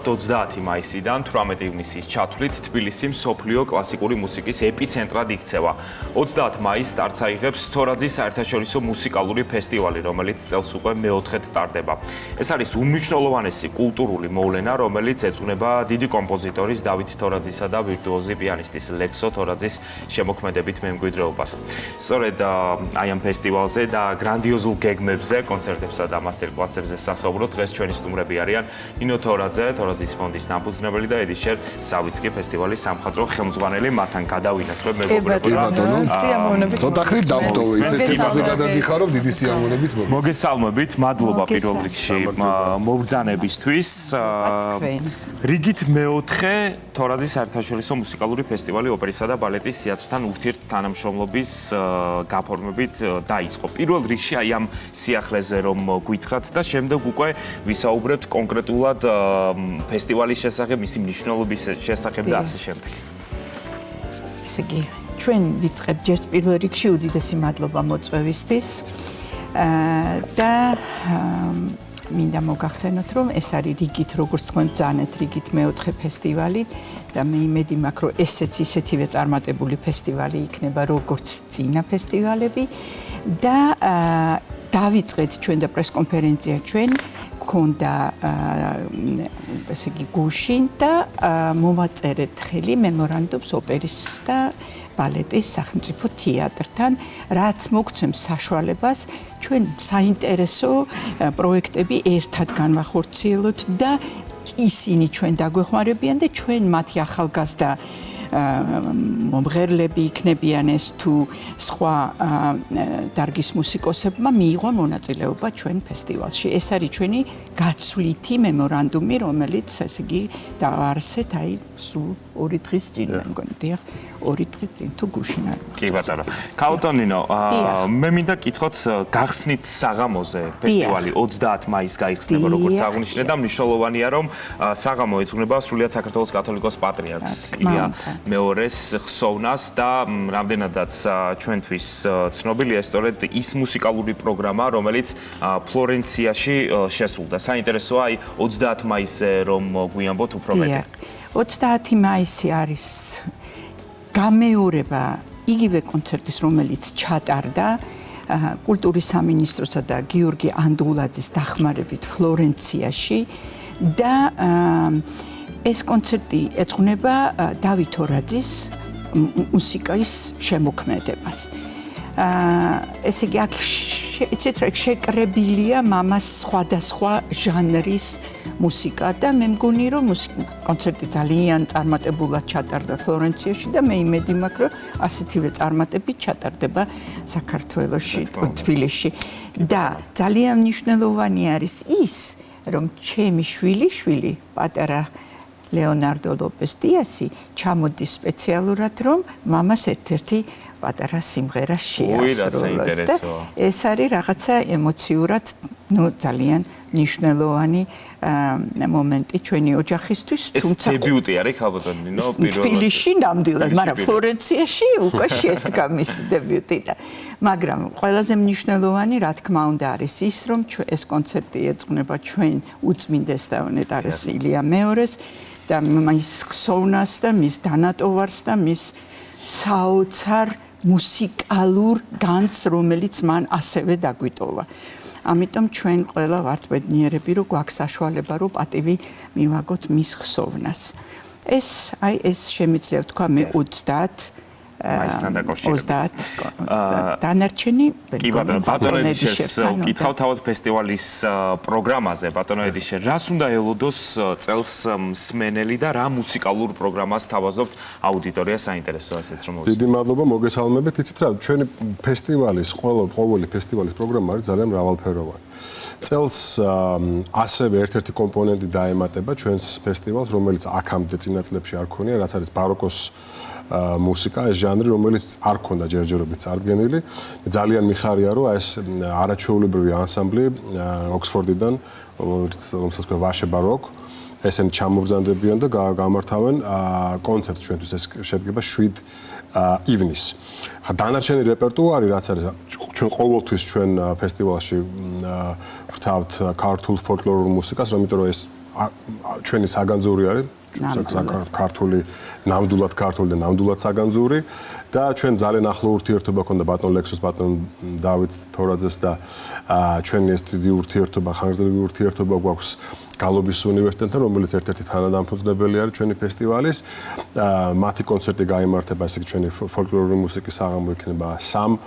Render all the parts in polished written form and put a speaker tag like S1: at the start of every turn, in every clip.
S1: 30 მაისიდან 18 ივნისის ჩათვლით თბილისი მსოფლიო კლასიკური მუსიკის ეპიცენტრად იქცევა. 30 მაისს სტარტს აიღებს თორაძის საერთაშორისო მუსიკალური ფესტივალი, რომელიც წელს უკვე მეოთხედ ტარდება. ეს არის უმნიშვნელოვანესი კულტურული მოვლენა, რომელიც ეძღვნება დიდი კომპოზიტორის დავით თორაძისა და ვირტუოზი პიანისტის ლექსო თორაძის შემოქმედებით მემკვიდრეობას. სწორედ აი ამ ფესტივალზე და გრანდიოზულ გეგმებზე, კონცერტებსა და მასტერკლასებზე სასაუბროთ დღეს ჩვენი სტუმრები არიან ნინო თორაძე, თორაძის ფონდის დამფუძნებელი და ედიშერ სავიცკი ფესტივალის სამხატვრო ხელმძღვანელი. მათთან გადავინაცვლებ მეგობრებო.
S2: ცოტა ხნით დავტოვე, ისეთ თემაზე გადადიხარო, დიდი სიამოვნებით
S1: მოგესალმებით, მადლობა პირველ რიგში მობრძანებისთვის. რიგით მეოთხე თორაძის საერთაშორისო მუსიკალური ფესტივალი ოპერისა და ბალეტის თეატრთან ურთიერთთანამშრომლობის გაფორმებით დაიწყო. პირველ რიგში აი ამ სიახლეზე რომ გვითხრათ და შემდეგ უკვე ვისაუბრებთ კონკრეტულად ფესტივალის შესახებ, მისი მნიშვნელობის შესახებ და ასე შემდეგ.
S3: ესე იგი, ჩვენ ვიწყებთ ჯერ პირველ რიგში უდიდესი მადლობა მოწვევისთვის და მინდა მოგახსენოთ, რომ ეს არის რიგით, როგორც თქვენ ბრძანეთ, რიგით მეოთხე ფესტივალი და მე იმედი მაქვს, რომ ესეც ისეთივე წარმატებული ფესტივალი იქნება, როგორც წინა ფესტივალები და დავიწყეთ ჩვენ და პრესკონფერენცია ჩვენ გქონდა ესე იგი გუშინ და მოვაწერეთ ხელი მემორანდუმს ოპერის და ბალეტის სახელმწიფო თეატრთან, რაც მოგცემს საშუალებას ჩვენ საინტერესო პროექტები ერთად განვახორციელოთ და ისინი ჩვენ დაგვეხმარებიან და ჩვენ მათი ახალგაზრდა მომღერლები იქნებიან ეს თუ სხვა დარგის მუსიკოსებმა მიიღონ მონაწილეობა ჩვენ ფესტივალში. ეს არის ჩვენი გაცვლითი მემორანდუმი, რომელიც ესე იგი დაარსეთ აი სულ 2 დღის წინ, მე მგონი, დიახ, 2 დღის წინ თუ გუშინ არ
S1: კი ბატონო. კაუტონინო, მე მინდა კითხოთ გახსნით საღამოზე ფესტივალი 30 მაისს გაიხსნება, როგორც აღნიშნე და მნიშვნელოვანია რომ საღამო ეძღვნება სრულიად საქართველოს კათოლიკოს პატრიარქს ილია მეორეს ხსოვნას და რამდენადაც ჩვენთვის ცნობილია სწორედ ის მუსიკალური პროგრამა, რომელიც ფლორენციაში შესრულდა. საინტერესოა აი 30 მაისზე რომ გვიამბოთ უფრო მეტი.
S3: 30 მაისი არის გამეორება იგივე კონცერტის, რომელიც ჩატარდა კულტურის სამინისტროსა და გიორგი ანდღულაძის დახმარებით ფლორენციაში და ეს კონცერტი ეძღვნება დავით თორაძის მუსიკის შემოქმედებას. ესე იგი, აქ შეკრებილია მამას სხვადასხვა ჟანრის მუსიკა და მე მგონი რომ კონცერტი ძალიან წარმატებულად ჩატარდა ფლორენციაში და მე იმედი მაქვს რომ ასეთივე წარმატებით ჩატარდება საქართველოში, თბილისში და ძალიან მნიშვნელოვანი არის ის რომ ჩემი შვილი პატარა ლეონარდო ლოპეს დიასი ჩამოდის სპეციალურად რომ მამას ერთ-ერთი პატარა სიმღერა შეასრულოს და ეს არის რაღაცა ემოციურად ძალიან მნიშვნელოვანი მომენტი ჩვენი ოჯახისთვის,
S1: თუმცა ეს დებიუტი არის ქალბატონინო პირველად
S3: თბილისში ნამდვილად, მაგრამ ფლორენციაში უკვე შესდგა მისი დებიუტი და მაგრამ ყველაზე მნიშვნელოვანი რა თქმა უნდა არის ის რომ ეს კონცერტი ეძღვნება ჩვენ უწმინდეს და ნეტარეს ილია მეორეს და მის ხსოვნას და მის დანატოვარს და მის საოცარ მუსიკალურ განძს, რომელიც მან ასევე დაგვიტოვა. ამიტომ ჩვენ ყველა ვართ ბედნიერები, რომ გვაქვს საშუალება, რომ პატივი მივაგოთ მის ხსოვნას. ეს შემიძლია ვთქვა მე 30
S1: მაისთან დაკავშირებით.
S3: დანარჩენი
S1: კი ბატონო ედიშერს ვკითხავ თავად ფესტივალის პროგრამაზე. ბატონო ედიშერ, რას უნდა ელოდოს წელს მსმენელი და რა მუსიკალურ პროგრამას თავაზობთ აუდიტორია საინტერესოა ესეც რომ
S2: დიდი მადლობა, მოგესალმებით. იცით რა, ჩვენი ფესტივალის ყოველი ფესტივალის პროგრამა არის ძალიან მრავალფეროვანი. წელს ასევე ერთ-ერთი კომპონენტი დაემატება ჩვენს ფესტივალს, რომელიც აქამდე წინა წლებში არ ქონია, რაც არის ბაროკოს მუსიკა, ეს ჟანრი, რომელიც არ ქონდა ჯერჯერობით წარდგენილი. ძალიან მიხარია, რომ ეს არაჩვეულებრივი ანსამბლი ოქსფორდიდან, რომელსაც ქვია ვაშე ბაროკ, ესენი ჩამობრძანდებიან და გამართავენ კონცერტს ჩვენთვის. ეს შედგება 7 ივნისს. დანარჩენი რეპერტუარი, რაც არის ჩვენ ყოველთვის ჩვენ ფესტივალში ვრთავთ ქართულ ფოლკლორულ მუსიკას, იმიტომ რომ ეს ჩვენი საგანძური არის ქართული ნამდვილად ქართული და ნამდვილად საგანძური და ჩვენ ძალიან ახლო ურთიერთობა ქონდა ბატონ ლექსოს, ბატონ დავით თორაძეს და ჩვენი ეს დიდი ურთიერთობა, ხანგრძლივი ურთიერთობა გვაქვს გალობის უნივერსიტეტთან, რომელიც ერთ-ერთი თანადამფუძნებელი არის ჩვენი ფესტივალის. მათი კონცერტი გაიმართება, ესე იგი ჩვენი ფოლკლორული მუსიკის საღამო იქნება 3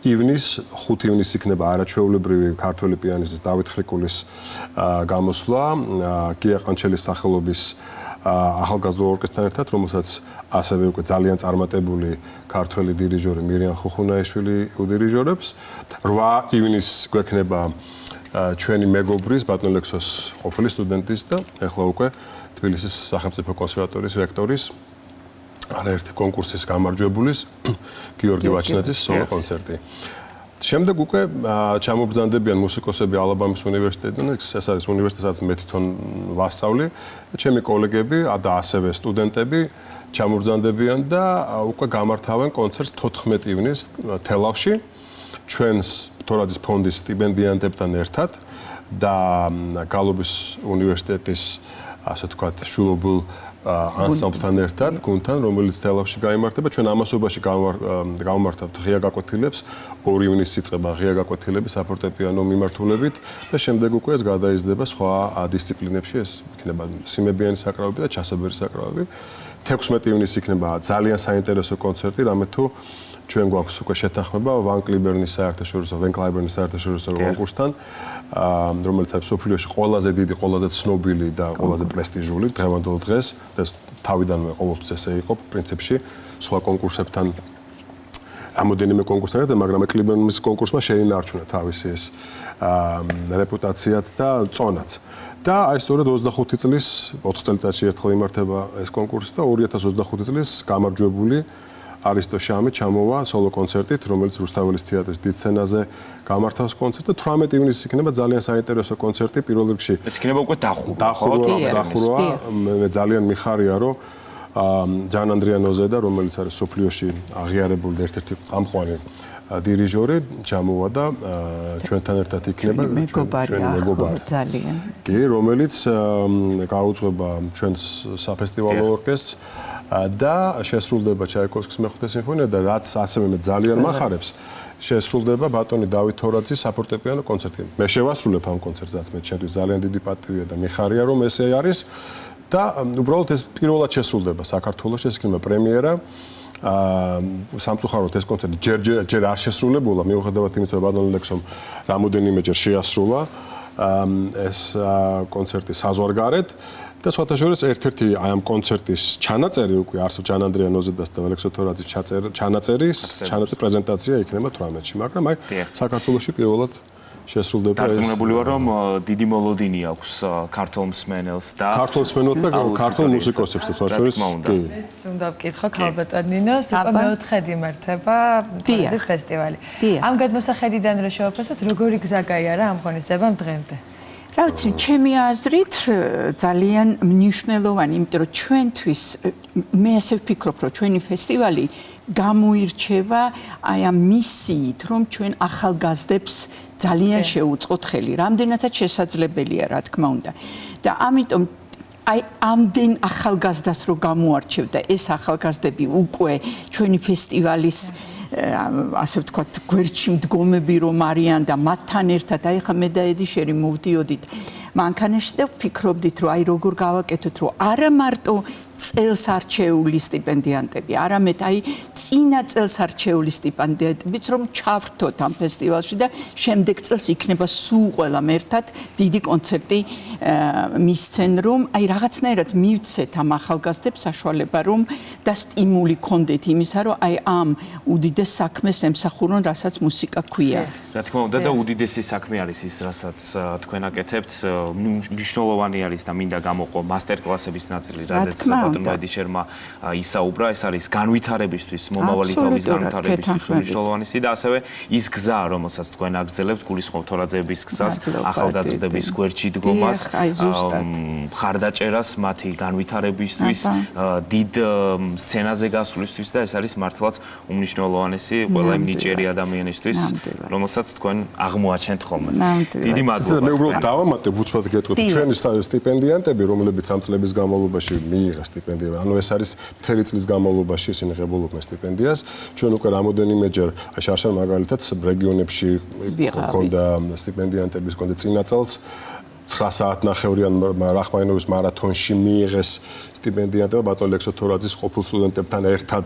S2: ივნისს, 5 ივნისს იქნება არაჩვეულებრივი ქართული პიანისტის დავით ხრიკულის გამოსვლა, გია ყანჩელის სახელობის ახალგაზრდა ორკესტრთან ერთად, რომელსაც ასევე უკვე ძალიან წარმატებული ქართველი დირიჟორი მირიან ხუხუნაიშვილი უდირიჟორებს. 8 ივნისს გვექნება ჩვენი მეგობრის ბატონ ლექსოს ყოფილი სტუდენტის და ახლა უკვე თბილისის სახელმწიფო კონსერვატორიის რექტორის არაერთი კონკურსის გამარჯვებულის გიორგი ვაჩნაძის სოლო კონცერტი. შემდეგ უკვე ჩამობრძანდებიან მუსიკოსები ალაბამის უნივერსიტეტიდან, ეს არის უნივერსიტეტი, სადაც მე თვითონ ვასწავლი, ჩემი კოლეგები და ასევე სტუდენტები ჩამობრძანდებიან და უკვე გამართავენ კონცერტს 14 ივნისს თელავში. ჩვენს თორაძის ფონდის სტიპენდიანტებთან ერთად და გალობის უნივერსიტეტის ასე ვთქვათ შულობულ ანსამბლთან ერთად, გუნდთან, რომელიც თელავში გაიმართება. ჩვენ ამასობაში გავმართავთ ღია გაკვეთილებს, 2 ივნისს იწყება ღია გაკვეთილები საფორტეპიანო მიმართულებით და შემდეგ უკვე ეს გადაიზრდება სხვა დისციპლინებში, ეს იქნება სიმებიანი საკრავები და ჩასაბერი საკრავები. 16 ივნისს იქნება ძალიან საინტერესო კონცერტი, რამე თუ ჩვენ გვაქვს უკვე შეთანხმება ვენ კლაიბერნის საერთაშორისო კონკურსთან, რომელიც არის მსოფლიოში ყველაზე დიდი, ყველაზე ცნობილი და ყველაზე პრესტიჟული დღევანდელ დღეს და თავიდანვე ყოველთვის ესე იყო პრინციპში სხვა კონკურსებთან რამოდენიმე კონკურსთან ერთად, მაგრამ კლაიბერნის კონკურსმა შეინარჩუნა თავისი ეს რეპუტაციაც და წონაც. და აი სწორედ 25 წლის 4 წელიწადში ერთხელ იმართება ეს კონკურსი და 2025 წლის გამარჯვებული არისტო შამი ჩამოვა სოლო კონცერტით, რომელიც რუსთაველის თეატრის დიდ სცენაზე გამართავს კონცერტს და 18 ივნისს იქნება ძალიან საინტერესო კონცერტი პირველ რიგში.
S1: ეს იქნება უკვე
S2: დახურვა. მე ძალიან მიხარია, რომ ჯან ანდრიანოზე და რომელიც არის სოფლიოში აღიარებული და ერთ-ერთი წამყვანი დირიჟორი ჩამოვა და ჩვენთან ერთად იქნება
S3: ჩვენი მეგობარი ძალიან.
S2: კი, რომელიც გაუძღვება ჩვენს საფესტივალო ორკესტრს და შესრულდება ჩაიკოვსკის მეხუთე სიმფონია და რაც ასევე მე ძალიან მახარებს შესრულდება ბატონი დავით თორაძის საფორტეპიანო კონცერტი. მე შევასრულებ ამ კონცერტსაც, მე ჩემთვის ძალიან დიდი პატივია და მიხარია რომ ესე არის და უბრალოდ ეს პირველად შესრულდება საქართველოში, ეს იქნება პრემიერა. სამწუხაროდ ეს კონცერტი ჯერ არ შესრულებულა, მიუხედავად იმისა, რომ ბატონ ლექსომ რამოდენიმეჯერ შეასრულა ეს კონცერტი საზღვარგარეთ და სხვათა შორის ერთ-ერთი აი ამ კონცერტის ჩანაწერი უკვე არსებობს ჯან ანდრიანოზედას და ლექსო თორაძის ჩანაწერის პრეზენტაცია იქნება 18-ში, მაგრამ აი საქართველოში პირველად შესრულდება ეს.
S1: დარწმუნებული ვარ, რომ დიდი მოლოდინი აქვს ქართულ მსმენელს და
S2: ქართულ მუსიკოსებს თორე შორის.
S4: მეც უნდა ვკითხო ქალბატონ ნინოს, უკვე მეოთხედ იმართება თორაძის ფესტივალი. ამ გადმოსახედიდან რო შევაფასოთ, როგორი გზა გაიარა ამ ღონისძიებამ დღემდე?
S3: რა ვიცი, ჩემი აზრით ძალიან მნიშვნელოვანი, იმიტომ რომ ჩვენთვის მე ასე ვფიქრობ, რომ ჩვენი ფესტივალი გამოირჩევა აი ამ მისიით, რომ ჩვენ ახალგაზრდებს ძალიან შევუწყოთ ხელი, რამდენადაც შესაძლებელია, რა თქმა უნდა. და ამიტომ აი ამდენ ახალგაზრდას რო გამოარჩევ და ეს ახალგაზრდები უკვე ჩვენი ფესტივალის ასე ვთქვათ, გვერდში მდგომები რომ არიან და მათთან ერთად აი ხა მე და ედიშერი მოვდიოდით მანქანაში და ვფიქრობდით, რომ აი როგორ გავაკეთოთ, რომ არა მარტო წელს არჩეული სტიპენდიანტები, არამედ აი წინა წელს არჩეული სტიპენდიანტებიც რომ ჩავრთოთ ამ ფესტივალში და შემდეგ წელს იქნება სულ ყველამ ერთად დიდი კონცერტი მისცენ, რომ აი რაღაცნაირად მივცეთ ამ ახალგაზრდებს საშუალება რომ და სტიმული ქონდეთ იმისა, რომ აი ამ უდიდეს საქმეს ემსახურონ, რასაც მუსიკა ქვია.
S1: რა თქმა უნდა და უდიდესი საქმე არის ის, რასაც თქვენ აკეთებთ, მნიშვნელოვანი არის და მინდა გამოყო მასტერკლასების ნაწილი, რაზეც ბატონმა ედიშერმა ისაუბრა, ეს არის განვითარებისთვის, მომავალი თაობის განვითარებისთვის მნიშვნელოვანი და ასევე ის გზა, რომელსაც თქვენ აგრძელებთ, გულისხმობ თორაძეების გზას, ახალგაზრდების გვერდში დგომას, მხარდაჭერას მათი განვითარებისთვის, დიდ სცენაზე გასვლისთვის და ეს არის მართლაც უმნიშვნელოვანესი ყველა იმ ნიჭიერი ადამიანისთვის, რომელსაც რასაც თქვენ აღმოაჩენთ ხოლმე.
S3: ნამდვილად.
S1: დიდი მადლობა.
S2: მე უბრალოდ დავამატებ უცბად გეტყვით, ჩვენი სტიპენდიანტები, რომლებიც ამ წლების განმავლობაში მიიღეს სტიპენდია, ანუ ეს არის მთელი წლის განმავლობაში ისინი ღებულობდნენ სტიპენდიას. ჩვენ უკვე რამოდენიმეჯერ შარშან მაგალითად რეგიონებში ჰქონდა სტიპენდიანტების ჰქონდა წინა წელს 9 საათნახევრიან რახმაინოვის მარათონში მიიღეს სტიპენდიანტებმა ბატონ ლექსო თორაძის ყოფილ სტუდენტებთან ერთად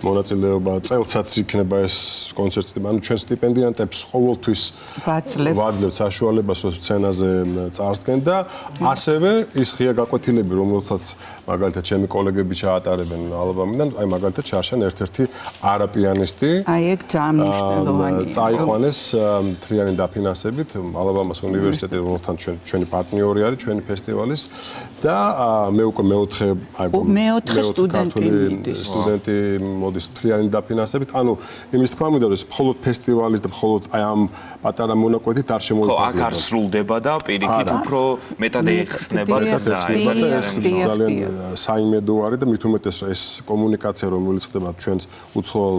S2: მონაწილეობა წელსაც იქნება ეს კონცერტი. ანუ ჩვენ სტიპენდიანტებს ყოველთვის ვაძლევთ საშუალებას რომ სცენაზე წარსდგენ და ასევე ის ღია გაკვეთილები რომელსაც მაგალითად ჩემი კოლეგები ჩაატარებენ ალბომიდან, აი მაგალითად შარშან ერთ-ერთი არაპიანისტი
S3: აი ეგ ძალიან მნიშვნელოვანია.
S2: წაიყვანეს მთლიანი დაფინანსებით ალაბამას უნივერსიტეტი რომელთან ჩვენი პარტნიორი არის ჩვენი ფესტივალის და მე უკვე მეოთხე სტუდენტი მოდის მთლიანი დაფინანსებით. ანუ იმის თქმა უნდა რომ ეს მხოლოდ ფესტივალის და მხოლოდ აი ამ პატარა მონაკვეთით არ შემოიფარგლება.
S1: ხო, აქ არ სრულდება და პირიქით უფრო მეტად ეხსნება
S2: ძალიან საიმედო არის და მით უმეტეს ეს კომუნიკაცია რომელიც ხდება ჩვენს უცხოელ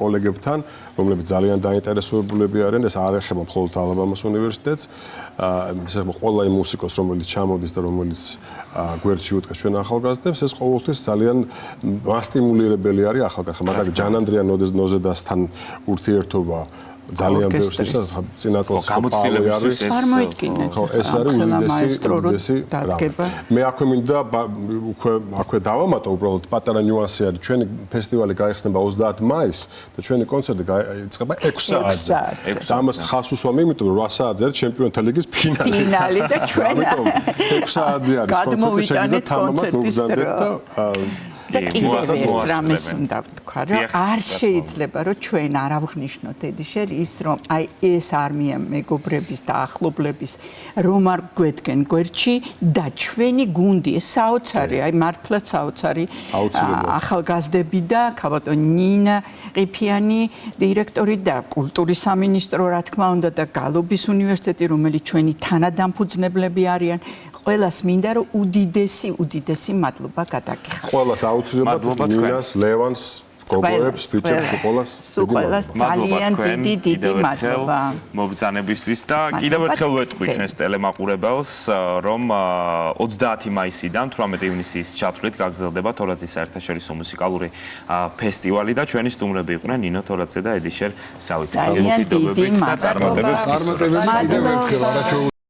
S2: კოლეგებთან რომლებიც ძალიან დაინტერესებულები არიან ეს არ ეხება მხოლოდ ალაბამას უნივერსიტეტს ეს ეხება ყველა იმ მუსიკოს რომელიც ჩამოდის და რომელიც გვერდში უდგას ჩვენ ახალგაზრდებს ეს ყოველთვის ძალიან მასტიმულირებელი არის ახალგაზრდა მაგალითად ჯანანდრია ნოზედასთან ურთიერთობა ძალიან ბევრს ნიშნავს წინაწელს
S1: გამოცდილებისთვის
S3: წარმოიდგინეთ
S2: ხო ეს არის უდიდესი დადგება მე აქვე მინდა აქვე დავამატო უბრალოდ პატარა ნიუანსი არის ჩვენი ფესტივალი გაიხსნება 30 მაისს და ჩვენი კონცერტი იწყება 6 საათზე და ამას ხას უსვამ იმიტომ რომ 8 საათზე არის ჩემპიონთა ლიგის ფინალი
S3: და ჩვენ
S2: 6 საათზე არის
S3: გადმოვიტანეთ კონცერტის დრო და კიდევ ერთ რამეს უნდა ვთქვა, რომ არ შეიძლება, რომ ჩვენ არ ავღნიშნოთ ედიშერ ის, რომ აი ეს არმია მეგობრების და ახლობლების რომ არ გვედგენ გვერდში და ჩვენი გუნდი, ეს საოცარი, აი მართლაც საოცარი ახალგაზრდები და ქაბატონ ნინა ყიფიანი დირექტორი და კულტურის სამინისტრო, რა თქმა უნდა და გალობის უნივერსიტეტი, რომელიც ჩვენი თანადამფუძნებლები არიან. ყველას მინდა რომ უდიდესი მადლობა გადაგიხადოთ.
S2: ყველას აუცილებლად ნინას, ლევანს, გოგოებს, ფიჩებს
S3: ყველას ძალიან დიდი მადლობა
S1: მობრძანებისთვის და კიდევ ერთხელ ვეტყვი ჩვენს ტელემაყურებელს რომ 30 მაისიდან 18 ივნისის ჩათვლით გაგრძელდება თორაძის საერთაშორისო მუსიკალური ფესტივალი და ჩვენი სტუმრები იყვნენ ნინო თორაძე და ედიშერ სავიცი.
S3: ძალიან დიდი მადლობა.
S2: წარმატებებს კიდევ ერთხელ არაჩვეულებრივ